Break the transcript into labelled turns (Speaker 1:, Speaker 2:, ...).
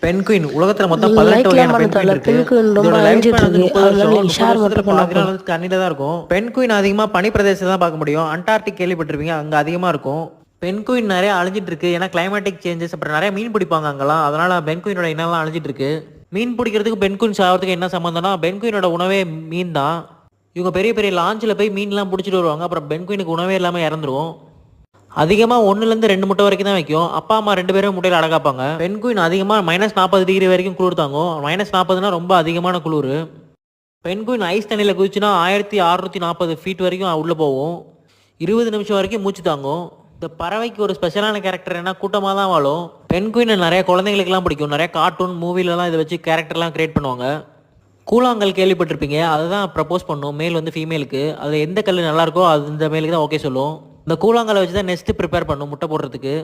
Speaker 1: Penguin உலகத்துல மொத்தம்
Speaker 2: நீங்க
Speaker 1: 18
Speaker 2: லைக்லாம்
Speaker 1: வகையான
Speaker 2: பண்ண
Speaker 1: பென்குயின்
Speaker 2: தேவையில்ல.
Speaker 1: இருக்கு.
Speaker 2: பென்குயின் ரொம்ப
Speaker 1: இதோட லைஃப்
Speaker 2: அழிஞ்சிட்டு
Speaker 1: ஸ்பேன் வந்து
Speaker 2: இருக்கு.
Speaker 1: 30
Speaker 2: அதனால
Speaker 1: வருஷம்.
Speaker 2: நீங்க
Speaker 1: 30
Speaker 2: ஷேர்
Speaker 1: வருஷத்துல
Speaker 2: மட்டும் பண்ணா
Speaker 1: 14
Speaker 2: போதும்.
Speaker 1: வருஷத்துக்கு அண்ணில தான் இருக்கும். பென்குயின் அதிகமா பனிப்பிரதேசத்தை தான் பார்க்க முடியும். அண்டார்டிக் கேள்விப்பட்டிருப்பீங்க, அங்க அதிகமா இருக்கும். பென்குயின் நிறைய அழிஞ்சிட்டு இருக்கு. ஏன்னா கிளைமேட்டிக் சேஞ்சஸ், அப்புறம் நிறைய மீன் பிடிப்பாங்க அங்கெல்லாம். அதனால பென்குயினோட இனம்லாம் அழிஞ்சிட்டு இருக்கு. மீன் பிடிக்கிறதுக்கு பென்குயின் சாகிறதுக்கு என்ன சம்மந்தம்னா, பென்குயினோட உணவே மீன் தான். இவங்க பெரிய பெரிய லாஞ்சில் போய் மீன்லாம் பிடிச்சிட்டு வருவாங்க. அப்புறம் பென்குயினுக்கு உணவே இல்லாமல் இறந்துரும். அதிகமாக 1லேருந்து 2 முட்டை வரைக்கும் தான் வைக்கும். அப்பா அம்மா 2 பேரும் முட்டையில் அடகாப்பாங்க. பென்குயின் அதிகமாக -40 டிகிரி வரைக்கும் குளிர் தாங்கும். -40னா ரொம்ப அதிகமான குளிர். பென்குயின் ஐஸ் தண்ணியில் குதிச்சுன்னா 1640 ஃபீட் வரைக்கும் உள்ளே போகும். 20 நிமிஷம் வரைக்கும் மூச்சு தாங்கும். இந்த பறவைக்கு ஒரு ஸ்பெஷலான கேரக்டர் என்ன, கூட்டமாக தான் வாழும். பென்குயினை நிறைய குழந்தைங்களுக்குலாம் பிடிக்கும். நிறைய கார்ட்டூன் மூவிலலாம் இதை வச்சு கேரக்டர்லாம் கிரியேட் பண்ணுவாங்க. கூழாங்கல் கேள்விப்பட்டிருப்பீங்க, அதுதான் ப்ரப்போஸ் பண்ணும் மேல் வந்து ஃபீமேலுக்கு. அதில் எந்த கல் நல்லாயிருக்கோ அது இந்த மேலுக்கு தான் ஓகே சொல்லும். இந்த கூழாங்கலை வச்சு தான் நெஸ்ட்டு ப்ரிப்பேர் பண்ணும் முட்டை போடுறதுக்கு.